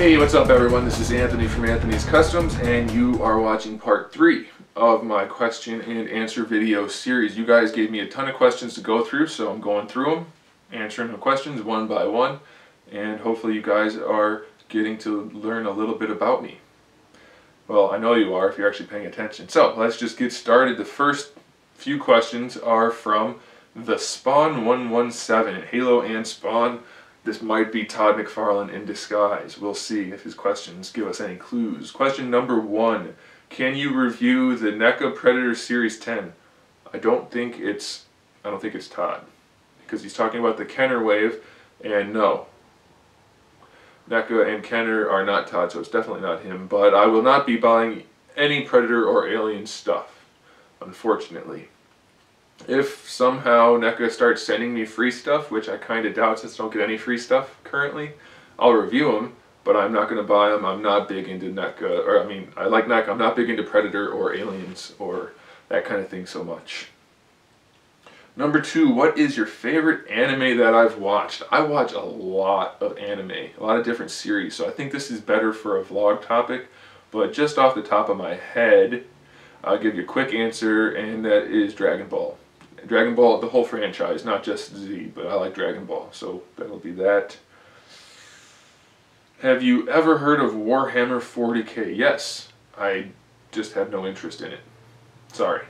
Hey, what's up everyone? This is Anthony from Anthony's Customs, and you are watching part 3 of my question and answer video series. You guys gave me a ton of questions to go through, so I'm going through them, answering the questions one by one, and hopefully you guys are getting to learn a little bit about me. Well, I know you are if you're actually paying attention. So, let's just get started. The first few questions are from the Spawn 117, Halo and Spawn. This might be Todd McFarlane in disguise. We'll see if his questions give us any clues. Question number 1. Can you review the NECA Predator Series 10? I don't think it's Todd, because he's talking about the Kenner wave, and no. NECA and Kenner are not Todd, so it's definitely not him. But I will not be buying any Predator or Alien stuff, unfortunately. If somehow NECA starts sending me free stuff, which I kind of doubt since I don't get any free stuff currently, I'll review them, but I'm not going to buy them. I'm not big into NECA, or I mean, I like NECA. I'm not big into Predator or Aliens or that kind of thing so much. Number 2, what is your favorite anime that I've watched? I watch a lot of anime, a lot of different series, so I think this is better for a vlog topic, but just off the top of my head, I'll give you a quick answer, and that is Dragon Ball. Dragon Ball, the whole franchise, not just Z, but I like Dragon Ball, so that'll be that. Have you ever heard of Warhammer 40K? Yes, I just had no interest in it. Sorry.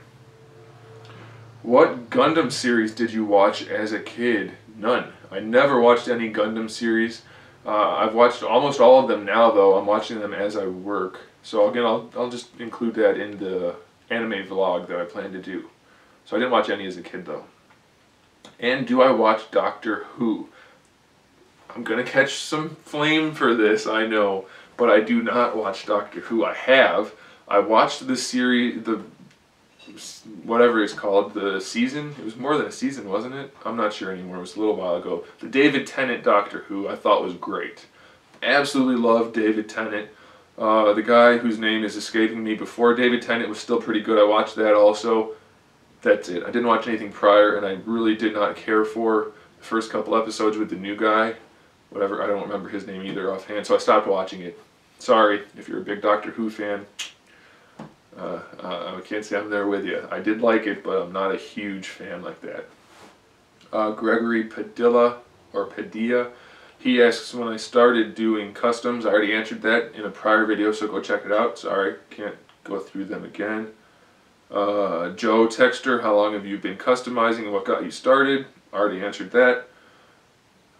What Gundam series did you watch as a kid? None. I never watched any Gundam series. I've watched almost all of them now, though. I'm watching them as I work. So again, I'll just include that in the anime vlog that I plan to do. So I didn't watch any as a kid, though. And do I watch Doctor Who? I'm going to catch some flame for this, I know, but I do not watch Doctor Who. I watched the series, whatever it's called, the season. It was more than a season, wasn't it? I'm not sure anymore. It was a little while ago. The David Tennant Doctor Who I thought was great. Absolutely loved David Tennant. The guy whose name is escaping me before David Tennant was still pretty good. I watched that also. That's it. I didn't watch anything prior, and I really did not care for the first couple episodes with the new guy. Whatever, I don't remember his name either offhand, so I stopped watching it. Sorry, if you're a big Doctor Who fan. I can't say I'm there with you. I did like it, but I'm not a huge fan like that. Gregory Padilla, or Padilla, he asks when I started doing customs. I already answered that in a prior video, so go check it out. Sorry, can't go through them again. Joe Texter, how long have you been customizing and what got you started? Already answered that.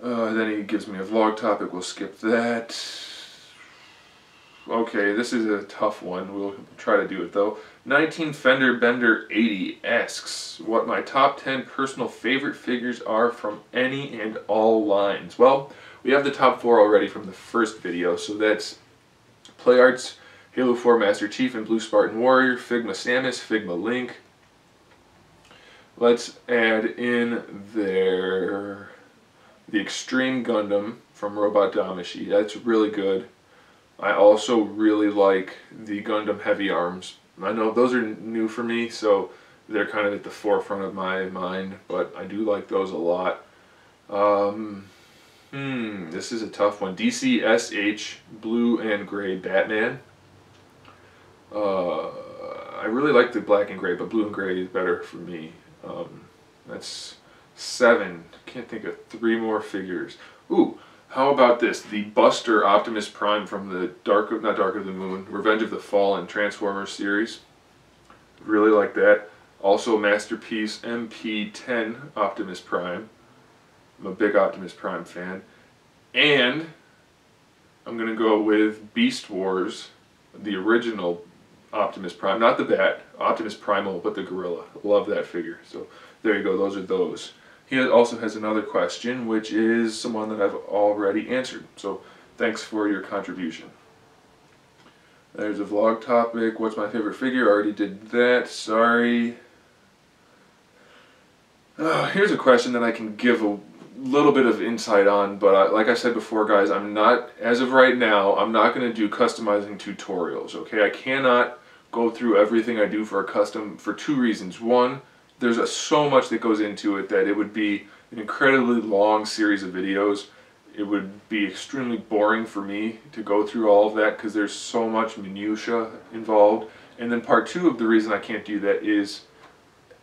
Then he gives me a vlog topic. We'll skip that. Okay, this is a tough one. We'll try to do it though. 19 Fender Bender 80 asks what my top 10 personal favorite figures are from any and all lines. Well, we have the top 4 already from the first video, so that's Play Arts, Halo 4 Master Chief and Blue Spartan Warrior, Figma Samus, Figma Link. Let's add in there the Extreme Gundam from Robot Damacy. That's really good. I also really like the Gundam Heavy Arms. I know those are new for me, so they're kind of at the forefront of my mind, but I do like those a lot. This is a tough one. DCSH Blue and Gray Batman. I really like the black and gray, but blue and gray is better for me. That's 7. Can't think of 3 more figures. Ooh, how about this? The Buster Optimus Prime from the not Dark of the Moon, Revenge of the Fallen Transformers series. Really like that. Also Masterpiece MP10 Optimus Prime. I'm a big Optimus Prime fan. And I'm going to go with Beast Wars, the original Optimus Prime, not the Bat, Optimus Primal, but the Gorilla. Love that figure. So there you go, those are those. He also has another question, which is someone that I've already answered. So thanks for your contribution. There's a vlog topic. What's my favorite figure? I already did that. Sorry. Here's a question that I can give a little bit of insight on, but like I said before, guys, I'm not, as of right now, I'm not going to do customizing tutorials, okay? I cannot go through everything I do for a custom for 2 reasons. One, there's so much that goes into it that it would be an incredibly long series of videos, it would be extremely boring for me to go through all of that because there's so much minutia involved. And then part two of the reason I can't do that is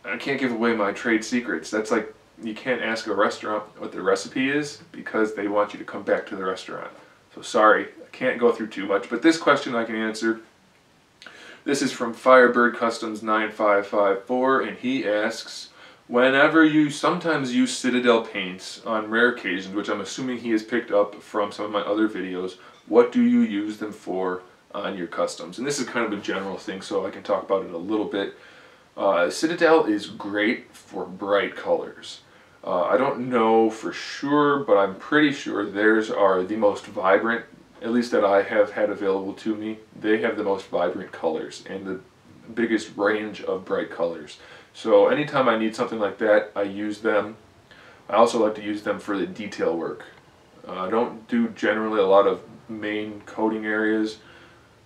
I can't give away my trade secrets. That's like, you can't ask a restaurant what the recipe is because they want you to come back to the restaurant. So sorry, I can't go through too much, but this question I can answer. This is from Firebird Customs 9554, and he asks, whenever you sometimes use Citadel paints on rare occasions, which I'm assuming he has picked up from some of my other videos, what do you use them for on your customs? And this is kind of a general thing, so I can talk about it a little bit. Citadel is great for bright colors. I don't know for sure, but I'm pretty sure theirs are the most vibrant, at least that I have had available to me. They have the most vibrant colors and the biggest range of bright colors. So anytime I need something like that, I use them. I also like to use them for the detail work. I don't do generally a lot of main coating areas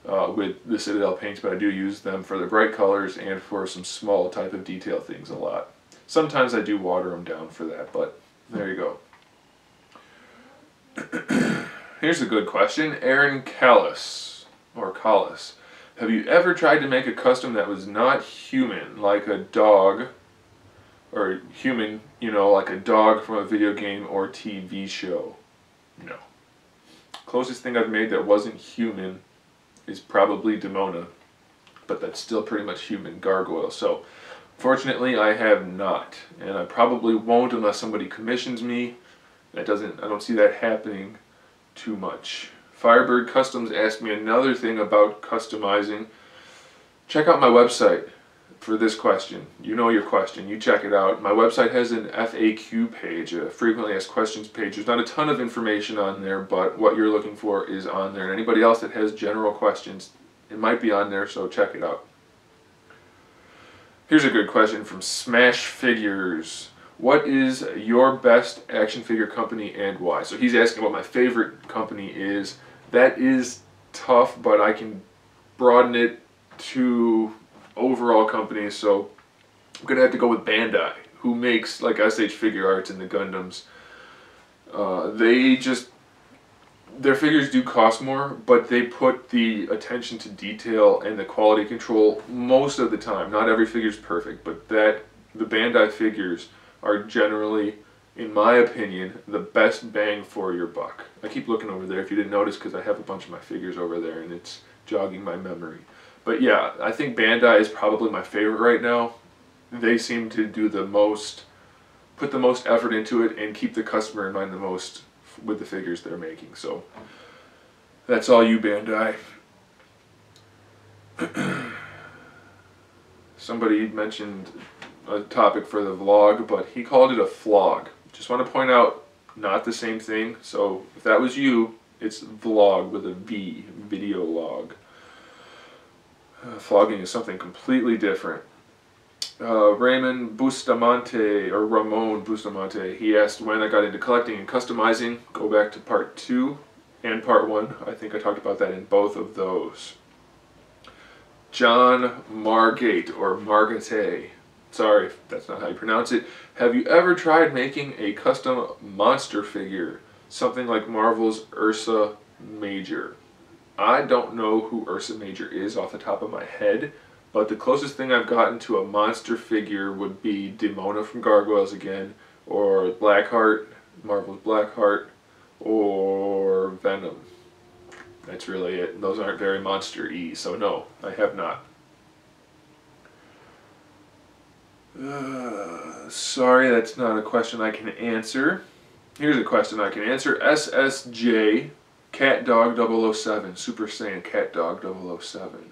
with the Citadel paints, but I do use them for the bright colors and for some small type of detail things a lot. Sometimes I do water them down for that, but there you go. Here's a good question. Aaron Callis, or Collis. Have you ever tried to make a custom that was not human, like a dog, or human, you know, like a dog from a video game or TV show? No. Closest thing I've made that wasn't human is probably Demona, but that's still pretty much human, Gargoyle. So fortunately I have not, and I probably won't unless somebody commissions me. I don't see that happening too much. Firebird Customs asked me another thing about customizing. Check out my website for this question. You know your question, you check it out. My website has an FAQ page, a frequently asked questions page. There's not a ton of information on there, but what you're looking for is on there. And anybody else that has general questions, it might be on there, so check it out. Here's a good question from Smash Figures. What is your best action figure company and why? So he's asking what my favorite company is. That is tough, but I can broaden it to overall companies. So I'm going to have to go with Bandai, who makes like SH Figure Arts and the Gundams. Their figures do cost more, but they put the attention to detail and the quality control most of the time. Not every figure is perfect, but the Bandai figures are generally, in my opinion, the best bang for your buck. I keep looking over there if you didn't notice because I have a bunch of my figures over there and it's jogging my memory. But yeah, I think Bandai is probably my favorite right now. They seem to do the most, put the most effort into it and keep the customer in mind the most with the figures they're making. So that's all you, Bandai. Somebody mentioned a topic for the vlog, but he called it a flog. Just want to point out, not the same thing. So if that was you, it's vlog with a V, video log. Flogging is something completely different. Ramon Bustamante, he asked when I got into collecting and customizing. Go back to part 2 and part 1. I think I talked about that in both of those. John Margate, or Margate, sorry if that's not how you pronounce it. Have you ever tried making a custom monster figure? Something like Marvel's Ursa Major. I don't know who Ursa Major is off the top of my head, but the closest thing I've gotten to a monster figure would be Demona from Gargoyles again, or Blackheart, Marvel's Blackheart, or Venom. That's really it. Those aren't very monster-y, so no, I have not. Sorry, that's not a question I can answer. Here's a question I can answer. SSJ CatDog007, Super Saiyan CatDog007.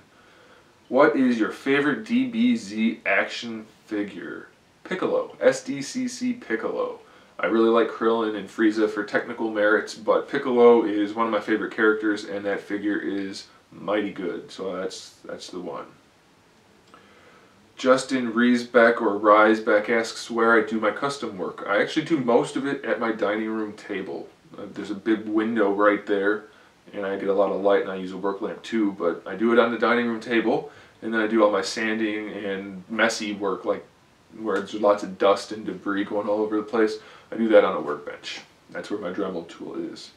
What is your favorite DBZ action figure? Piccolo, SDCC Piccolo. I really like Krillin and Frieza for technical merits, but Piccolo is one of my favorite characters, and that figure is mighty good, so that's the one. Justin Riesbeck, or Riesbeck, asks where I do my custom work. I actually do most of it at my dining room table. There's a big window right there, and I get a lot of light, and I use a work lamp too, but I do it on the dining room table, and then I do all my sanding and messy work, like where there's lots of dust and debris going all over the place. I do that on a workbench. That's where my Dremel tool is.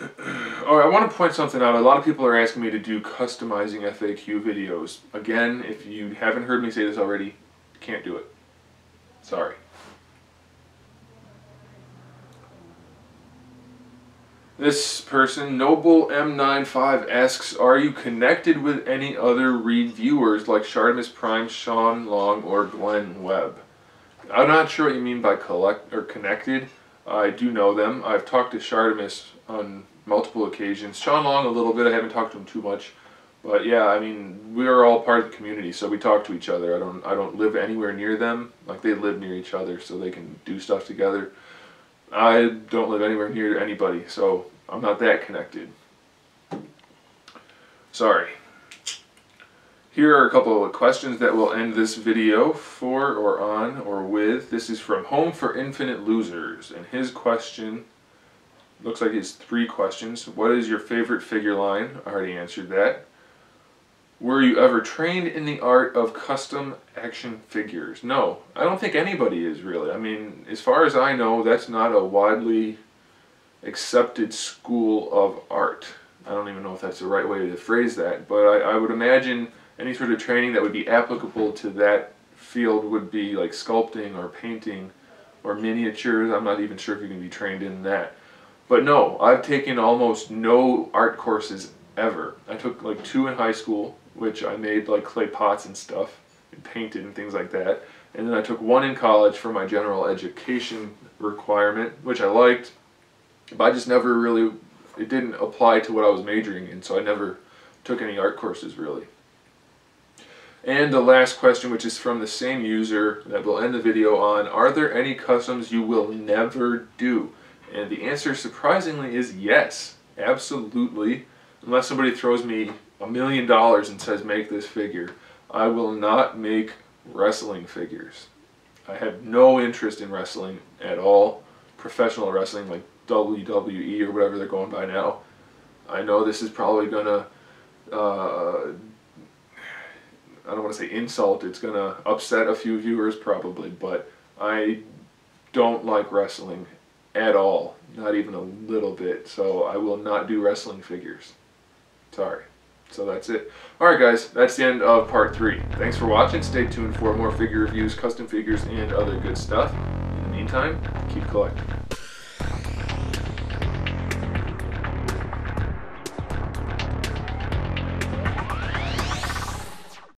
Alright, I want to point something out. A lot of people are asking me to do customizing FAQ videos. Again, if you haven't heard me say this already, can't do it. Sorry. This person, Noble M95, asks, are you connected with any other reviewers like Shardamus Prime, Sean Long, or Glenn Webb? I'm not sure what you mean by connected. I do know them. I've talked to Shardamus on multiple occasions. Sean Long a little bit. I haven't talked to him too much. But yeah, I mean, we are all part of the community, so we talk to each other. I don't live anywhere near them. Like, they live near each other, so they can do stuff together. I don't live anywhere near anybody, so I'm not that connected. Sorry. Here are a couple of questions that will end this video for or on or with. This is from Home for Infinite Losers, and his question looks like it's 3 questions. What is your favorite figure line? I already answered that. Were you ever trained in the art of custom action figures? No, I don't think anybody is really. I mean, as far as I know, that's not a widely accepted school of art. I don't even know if that's the right way to phrase that, but I would imagine any sort of training that would be applicable to that field would be like sculpting or painting or miniatures. I'm not even sure if you can be trained in that. But no, I've taken almost no art courses ever. I took like 2 in high school, which I made like clay pots and stuff and painted and things like that. And then I took 1 in college for my general education requirement, which I liked, but I just never really, it didn't apply to what I was majoring in, so I never took any art courses really. And the last question, which is from the same user that will end the video on, are there any customs you will never do? And the answer, surprisingly, is yes, absolutely. Unless somebody throws me $1 million and says make this figure, I will not make wrestling figures. I have no interest in wrestling at all. Professional wrestling like WWE or whatever they're going by now. I know this is probably gonna I don't want to say insult, it's going to upset a few viewers probably, but I don't like wrestling at all, not even a little bit, so I will not do wrestling figures. Sorry. So that's it. Alright guys, that's the end of part 3. Thanks for watching, stay tuned for more figure reviews, custom figures, and other good stuff. In the meantime, keep collecting.